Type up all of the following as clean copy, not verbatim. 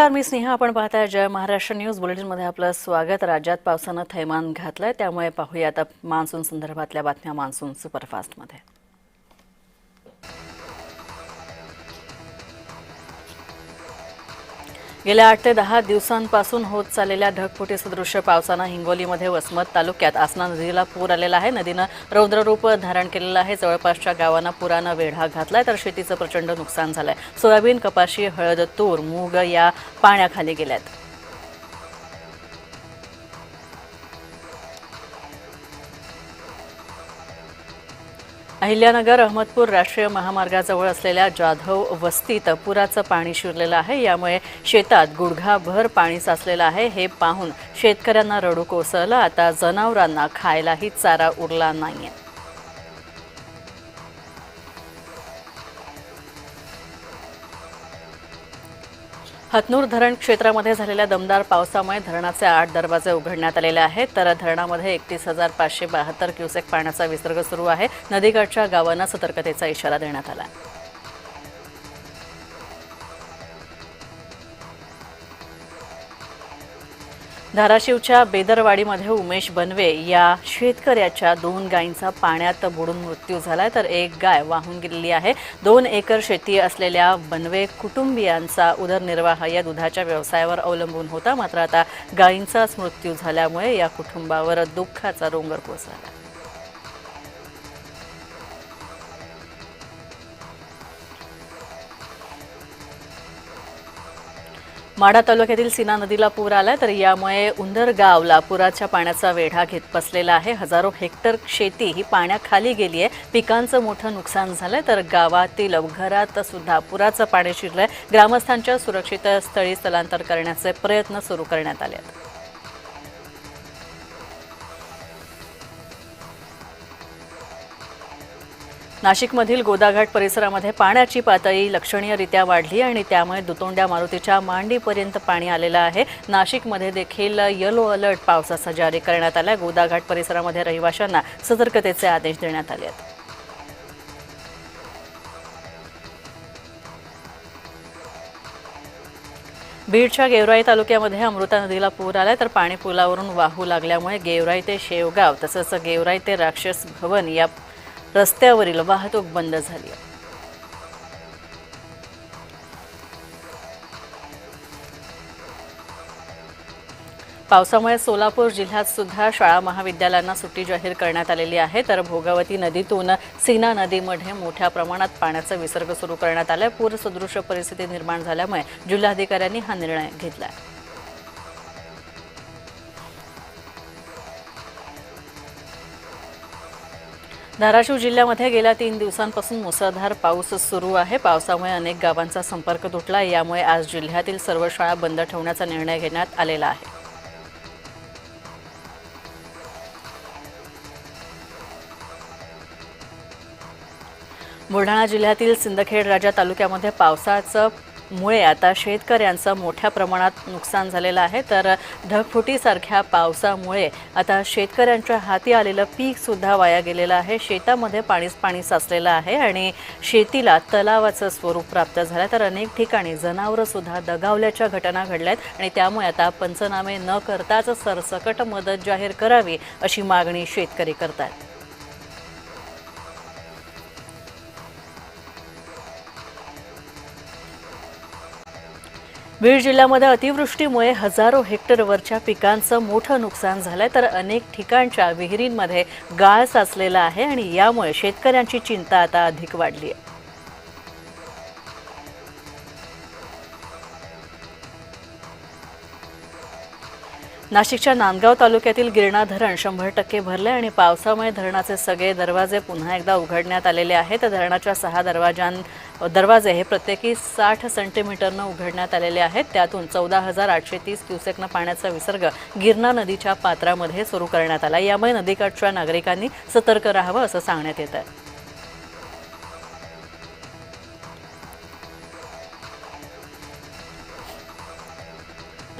मी स्नेहा, आपण पाहताय जय महाराष्ट्र न्यूज बुलेटिनमध्ये आपलं स्वागत। राज्यात पावसानं थैमान घातलंय, त्यामुळे पाहूया आता मान्सून संदर्भातल्या बातम्या मान्सून सुपरफास्टमध्ये। गेल्या 8 ते 10 दिवसांपासून होत चाललेल्या ढगफुटी सदृश्य पावसानं हिंगोलीमध्ये वसमत तालुक्यात आसना नदीला पूर आलेला आहे। नदीनं रौद्ररूप धारण केलेलं आहे। जवळपासच्या गावांना पुरानं वेढा घातलाय, तर शेतीचं प्रचंड नुकसान झालंय। सोयाबीन, कपाशी, हळद, तूर, मूग या पाण्याखाली गेल्यात। अहिल्यानगर अहमदपूर राष्ट्रीय महामार्गाजवळ असलेल्या जाधव वस्तीत पुराचं पाणी शिरलेलं आहे। यामुळे शेतात गुडघाभर पाणी साचलेलं आहे। हे पाहून शेतकऱ्यांना रडू कोसळलं। आता जनावरांना खायलाही चारा उरला नाहीये। हतनूर धरण क्षेत्रामध्ये झालेल्या दमदार पावसामुळे धरणाचे 8 दरवाजे उघडण्यात आलेले आहेत, तर धरणामध्ये 31,572 क्युसेक पाण्याचा विसर्ग सुरू आहे। नदीकाठच्या गावांना सतर्कतेचा इशारा देण्यात आला आहे। धाराशिवच्या बेदरवाडीमध्ये उमेश बनवे या शेतकऱ्याच्या 2 गायींचा पाण्यात बुडून मृत्यू झालाय, तर एक गाय वाहून गेलेली आहे। 2 एकर शेती असलेल्या बनवे कुटुंबियांचा उदरनिर्वाह या दुधाच्या व्यवसायावर अवलंबून होता। मात्र आता गायींचाच मृत्यू झाल्यामुळे या कुटुंबावर दुःखाचा डोंगर कोसळला। माढा तालुक्यातील सीना नदीला पूर आलाय, तर यामुळे उंदरगावला पुराच्या पाण्याचा वेढा घेत बसलेला आहे। हजारो हेक्टर शेती ही पाण्याखाली गेली आहे। पिकांचं मोठं नुकसान झालंय, तर गावातील घरात सुद्धा पुराचं पाणी शिरलंय। ग्रामस्थांच्या सुरक्षित स्थळी स्थलांतर करण्याचे प्रयत्न सुरू करण्यात आले आहेत। नाशिकमधील गोदाघाट परिसरामध्ये पाण्याची पातळी लक्षणीयरित्या वाढली आणि त्यामुळे दुतोंड्या मारुतीच्या मांडीपर्यंत पाणी आलेलं आहे। नाशिकमध्ये देखील येलो अलर्ट पावसाचा जारी करण्यात आला। गोदाघाट परिसरामध्ये रहिवाशांना सतर्कतेचे आदेश देण्यात आले आहेत। बीडच्या गेवराई तालुक्यामध्ये अमृता नदीला पूर आलाय, तर पाणी पुलावरून वाहू लागल्यामुळे गेवराई ते शेवगाव तसंच गेवराई ते राक्षस भवन या रस्त्यावरील वाहतूक बंद झाली आहे। पावसामुळे सोलापूर जिल्ह्यात सुद्धा शाळा महाविद्यालयांना सुट्टी जाहीर करण्यात आलेली आहे, तर भोगावती नदीतून सीना नदीमध्ये मोठ्या प्रमाणात पाण्याचा विसर्ग सुरू करण्यात आलाय। पूर सदृश्य परिस्थिती निर्माण झाल्यामुळे जिल्हाधिकाऱ्यांनी हा निर्णय घेतलाय। धाराशिव जिल्ह्यामध्ये गेल्या 3 दिवसांपासून मुसळधार पाऊस सुरू आहे। पावसामुळे अनेक गावांचा संपर्क तुटला। यामुळे आज जिल्ह्यातील सर्व शाळा बंद ठेवण्याचा निर्णय घेण्यात आलेला आहे। बुलढाणा जिल्ह्यातील सिंदखेड राजा तालुक्यामध्ये पावसामुळे आता शेतकऱ्यांचं मोठ्या प्रमाणात नुकसान झालेलं आहे, तर ढगफुटीसारख्या पावसामुळे आता शेतकऱ्यांच्या हाती आलेलं पीक सुद्धा वाया गेलेलं आहे। शेतामध्ये पाणी साचलेलं आहे आणि शेतीला तलावाचं स्वरूप प्राप्त झालं, तर अनेक ठिकाणी जनावरं सुद्धा दगावल्याच्या घटना घडल्यात आणि त्यामुळे आता पंचनामे न करताच सरसकट मदत जाहीर करावी अशी मागणी शेतकरी करतात। बीड जिल्ह्यामध्ये अतिवृष्टीमुळे हजारो हेक्टरवरच्या पिकांचं मोठं नुकसान झालंय, तर अनेक ठिकाणच्या विहिरींमध्ये गाळ साचलेला आहे आणि यामुळे शेतकऱ्यांची चिंता आता अधिक वाढली आहे। नाशिकच्या नांदगाव तालुक्यातील गिरणा धरण 100% भरले आणि पावसामुळे धरणाचे सगळे दरवाजे पुन्हा एकदा उघडण्यात आलेले आहेत। धरणाच्या 6 दरवाजे हे प्रत्येकी 60 सेंटीमीटरनं उघडण्यात आलेले आहेत। त्यातून 14,830 क्युसेकनं पाण्याचा विसर्ग गिरणा नदीच्या पात्रामध्ये सुरू करण्यात आला। यामुळे नदीकाठच्या नागरिकांनी सतर्क राहावं असं सांगण्यात येत आहे।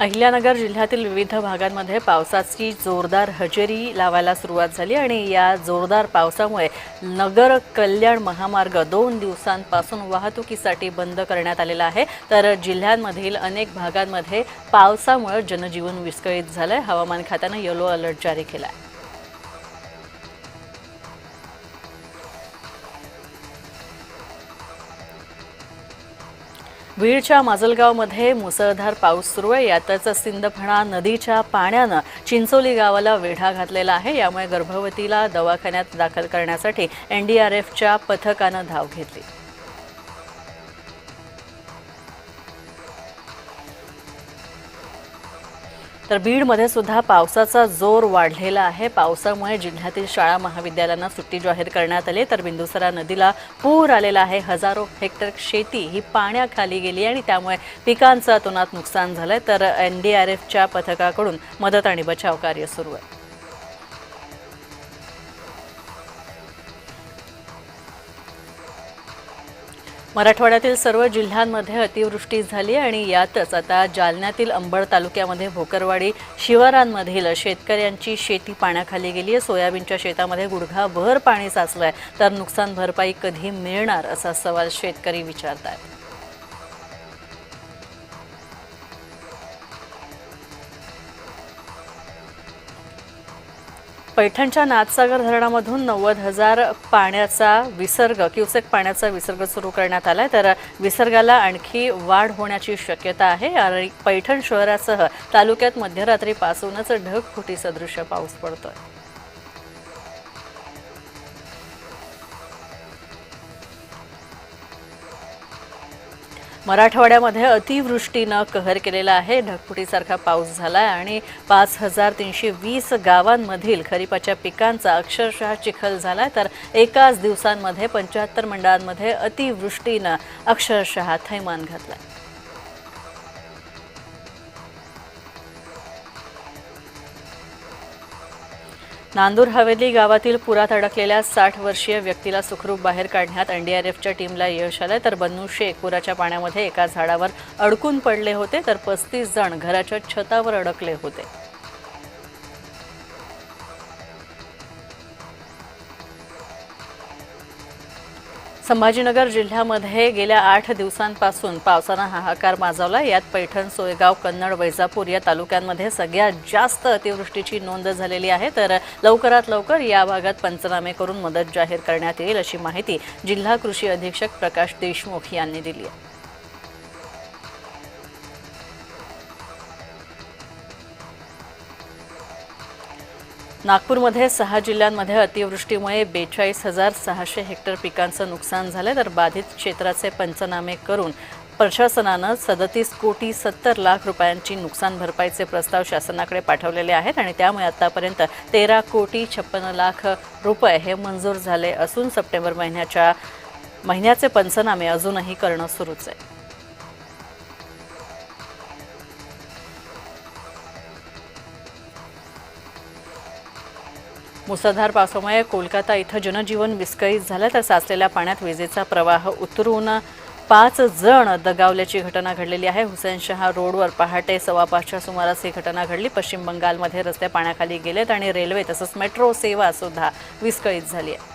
अहिल्यानगर जिल्ह्यातील विविध भागांमध्ये पावसाची जोरदार हजेरी लावायला सुरुवात झाली आणि या जोरदार पावसामुळे नगर कल्याण महामार्ग 2 दिवसांपासून वाहतुकीसाठी बंद करण्यात आलेला आहे। तर जिल्ह्यांमधील अनेक भागांमध्ये पावसामुळे जनजीवन विस्कळीत झालंय। हवामान खात्यानं येलो अलर्ट जारी केला आहे। बीडच्या माजलगावमध्ये मुसळधार पाऊस सुरू आहे। यातच सिंदफणा नदीच्या पाण्यानं चिंचोली गावाला वेढा घातलेला आहे। यामुळे गर्भवतीला दवाखान्यात दाखल करण्यासाठी एनडीआरएफच्या पथकानं धाव घेतली। तर बीडमध्ये सुद्धा पावसाचा जोर वाढलेला आहे। पावसामुळे जिल्ह्यातील शाळा महाविद्यालयांना सुट्टी जाहीर करण्यात आली। तर बिंदुसरा नदीला पूर आलेला आहे। हजारो हेक्टर शेती ही पाण्याखाली गेली आणि त्यामुळे पिकांचं अतोनात नुकसान झालंय। तर एनडीआरएफच्या पथकाकडून मदत आणि बचाव कार्य सुरू आहे। मराठवाड्यातील सर्व जिल्ह्यांमध्ये अतिवृष्टी झाली आणि यातच आता जालन्यातील अंबड तालुक्यामध्ये भोकरवाडी शिवारांमधील शेतकऱ्यांची शेती पाण्याखाली गेली आहे। सोयाबीनच्या शेतामध्ये गुडघाभर पाणी साचलंय। तर नुकसान भरपाई कधी मिळणार असा सवाल शेतकरी विचारतात। पैठणच्या नाथसागर धरणामधून 90,000 क्युसेक पाण्याचा विसर्ग सुरू करण्यात आलाय। तर विसर्गाला आणखी वाढ होण्याची शक्यता आहे आणि पैठण शहरासह तालुक्यात मध्यरात्रीपासूनच ढगफुटी सदृश पाऊस पडतोय। मराठवाड्यामध्ये अतिवृष्टीनं कहर केलेला आहे। ढगफुटीसारखा पाऊस झालाय आणि 5320 गावांमधील खरीपाच्या पिकांचा अक्षरशः चिखल झालाय। तर एकाच दिवसांमध्ये 75 मंडळांमध्ये अतिवृष्टीनं अक्षरशः थैमान घातलाय। नांदूर हवेली गावातील पुरात अडकलेल्या 60 वर्षीय व्यक्तीला सुखरूप बाहेर काढण्यात एनडीआरएफच्या टीमला यश आलंय। तर बन्नू शेख पुराच्या पाण्यामध्ये एका झाडावर अडकून पडले होते। तर 35 जण घराच्या छतावर अडकले होते। संभाजीनगर जिल्ह्यामध्ये गेल्या 8 दिवसांपासून पावसानं हाहाकार माजवला। यात पैठण, सोयगाव, कन्नड, वैजापूर या तालुक्यांमध्ये सगळ्यात जास्त अतिवृष्टीची नोंद झालेली आहे। तर लवकरात लवकर या भागात पंचनामे करून मदत जाहीर करण्यात येईल अशी माहिती जिल्हा कृषी अधीक्षक प्रकाश देशमुख यांनी दिली आहे। नागपूरमध्ये 6 जिल्ह्यांमध्ये अतिवृष्टीमुळे 42,600 हेक्टर पिकांचं नुकसान झालं। तर बाधित क्षेत्राचे पंचनामे करून प्रशासनानं 37,70,00,000 रुपयांची नुकसान भरपाईचे प्रस्ताव शासनाकडे पाठवलेले आहेत आणि त्यामुळे आतापर्यंत 13,56,00,000 रुपये हे मंजूर झाले असून सप्टेंबर महिन्याचे पंचनामे अजूनही करणं सुरूच आहे। मुसळधार पावसामुळे कोलकाता इथं जनजीवन विस्कळीत झालं। तर साचलेल्या पाण्यात विजेचा प्रवाह उतरून 5 जण दगावल्याची घटना घडलेली आहे। हुसेनशाह रोडवर पहाटे 5:15च्या सुमारास ही घटना घडली। पश्चिम बंगालमध्ये रस्ते पाण्याखाली गेलेत आणि रेल्वे तसंच मेट्रो सेवा सुद्धा विस्कळीत झाली आहे।